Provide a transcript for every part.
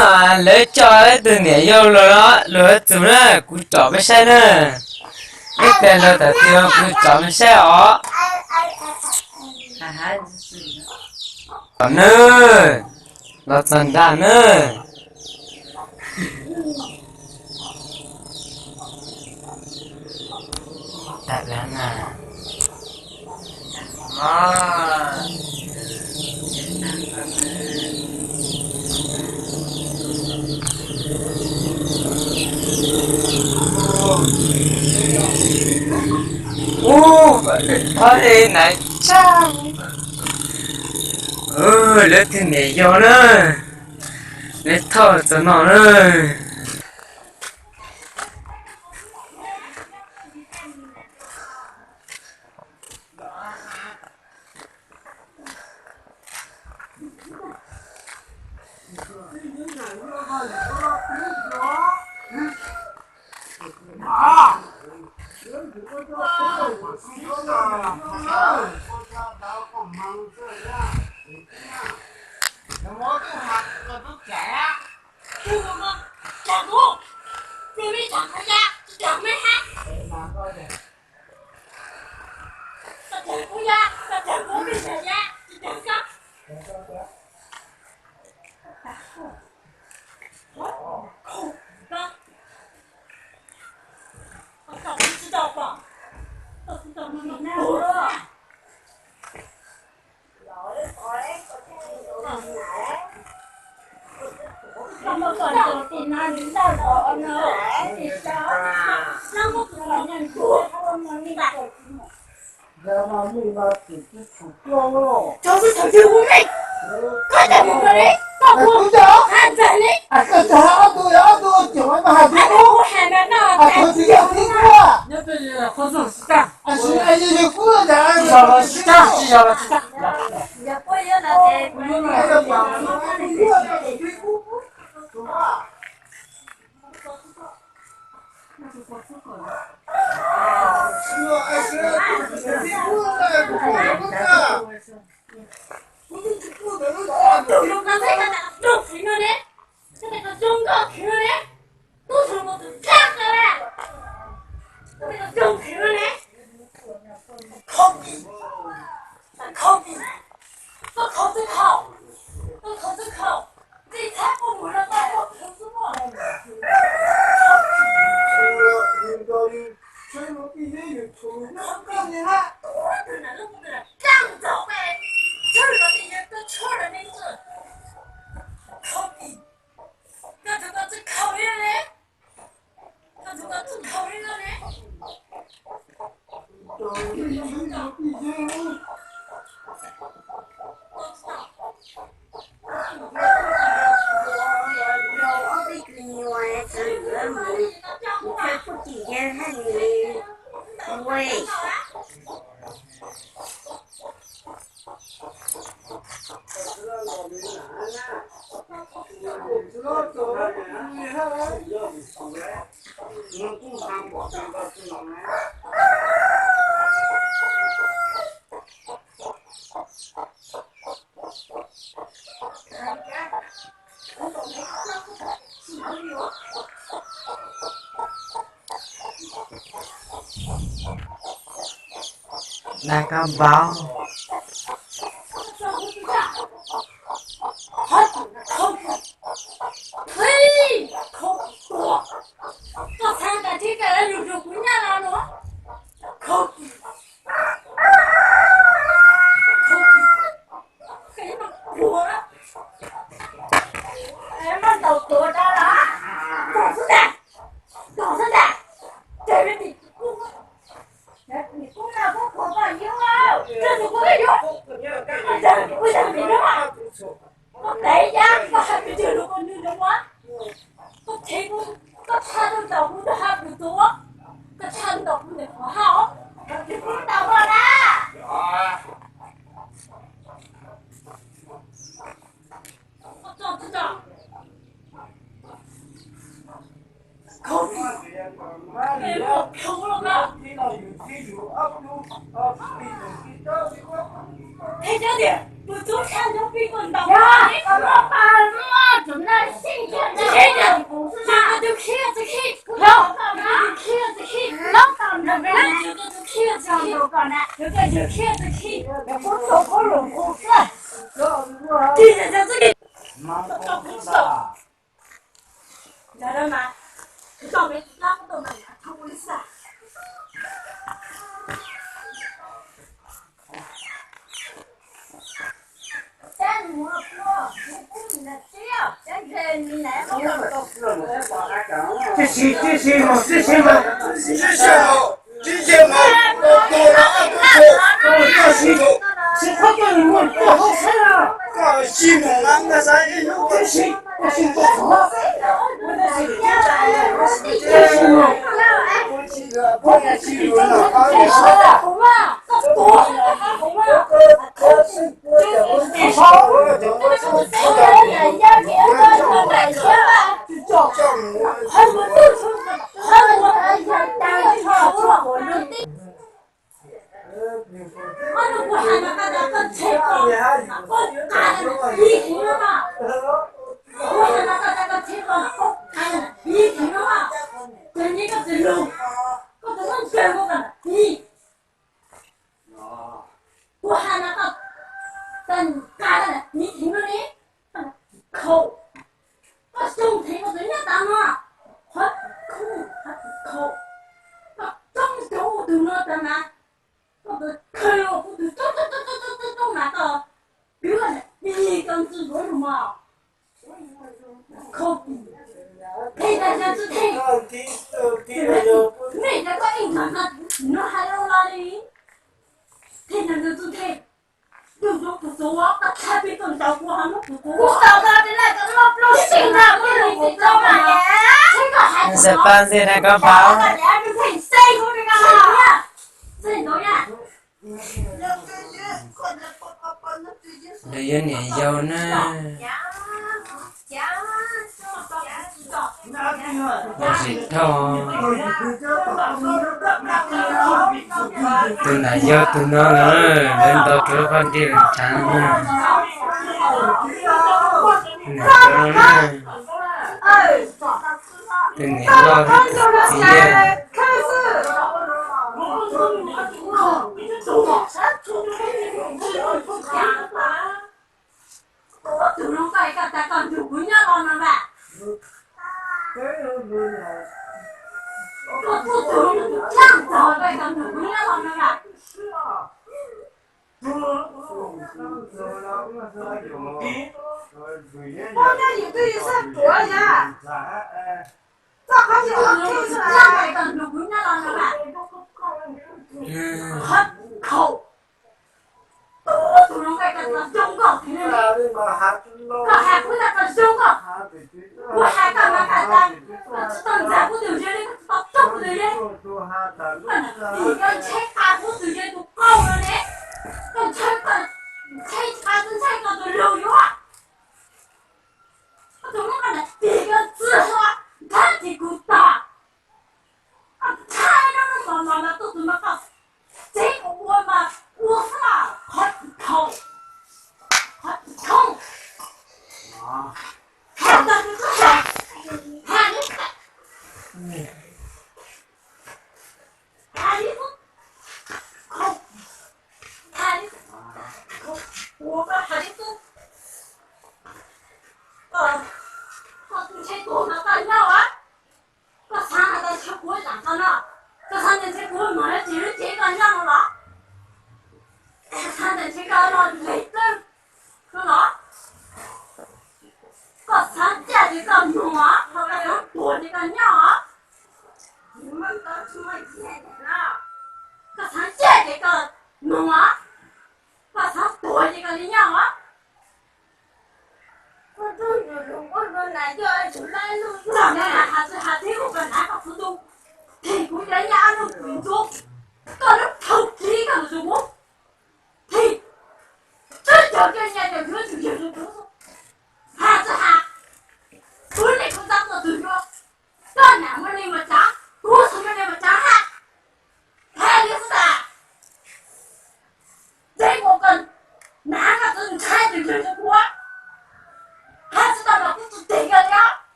à lấy cho từ nhảy vô rồi đó rồi từ đó cũng chọn cái xe nữa cái tên là tại tiêu cũng chọn cái xe ó nữa là tận đà nữa tại là nè thôi đi này sao lấy thì nhảy vô nữa lấy thôi cho nó nữa 저도 저기 오면 가자 먹으래 가보죠 한잔해 너 정말 하고 아이고 하나나 어떻게 하니까 옆에 거기서 시작 이제 구워자 시작 여보야 나한테 이런 생각 좀 불면해? 내가 좀더 불면해? 또 저런 것도 쫙 가라! 내가 좀 불면해? 거기! 너 거기 가! 네 자꾸 몰라가고 무서워! 짱 좋아! 저런 이제 저런 행동! 거기! 나 누가 좀 가오리네? 나가봐 대전이 무슨 산업비건 나. 야, 엄마 빨리 怎么那心情这些不是嘛？就去就去，不要，就去就去，老当那边就去就去，就去就去，我走好路不是，这个，这不是，家人们，上面哪不都那样，他不是。但我说，我不能这样，但是你来了。这些嘛，这些嘛，多了多西蒙，是他叫你们多好吃啊！西蒙啊，那啥，这些多好。我喊那个，等干了，你听着你，口，我兄弟我人家打嘛，还口，我中小我都那的嘛，我的看了我都中那个，别个你刚子做什么？口，陪大家去听，没那个印象那，你还有哪里？天天就只听，有时候不说话，他特别跟照顾他们不多。我找他的那个老心了，不能知道嘛耶？这个还是半夜那个包。这有年有呢。我是痛。tu nãy giờ tu nó lên tàu kéo con đi làm chán tu nghĩ lo gì vậy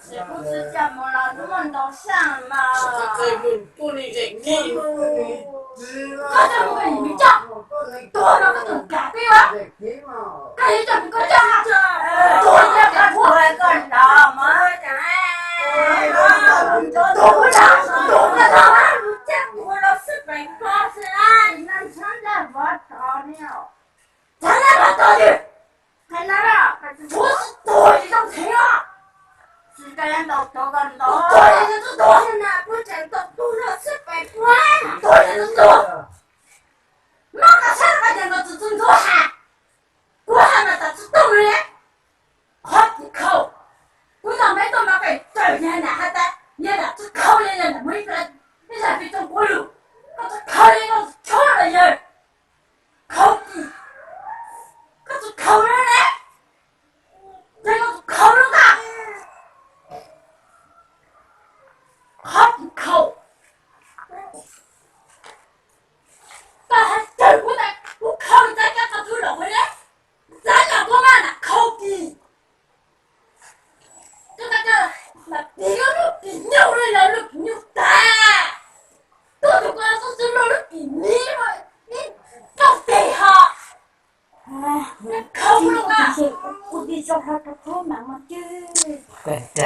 是不是这么了？这么都上了？他怎么跟你们讲？多了个都改对吧？该怎么个讲啊？多了个不会干啥嘛？多不上，多不上啊！这我都是被告死啊！你们现在不找你了，咱俩不找你，看哪了？我是多一张钱啊！是个人都多个人多，多人就多人呐，不见得多了是被关，多人就多。哪个钱还见到只挣多汗？我还没得只动人，好几口，我让没多少给这年的还得也得只考验人的每个人，你才比中国路，我只考验我是穷的人，考低，我只考人嘞，这个是考人的。好几口，但还真不得，我考虑咱家他头了回来，咱家多慢呢，考低，就那第个路比牛人来路比牛大，多就关说是路比你嘛，你到底哈，哎，你考不了啊，我的小孩他好慢嘛，就。对对。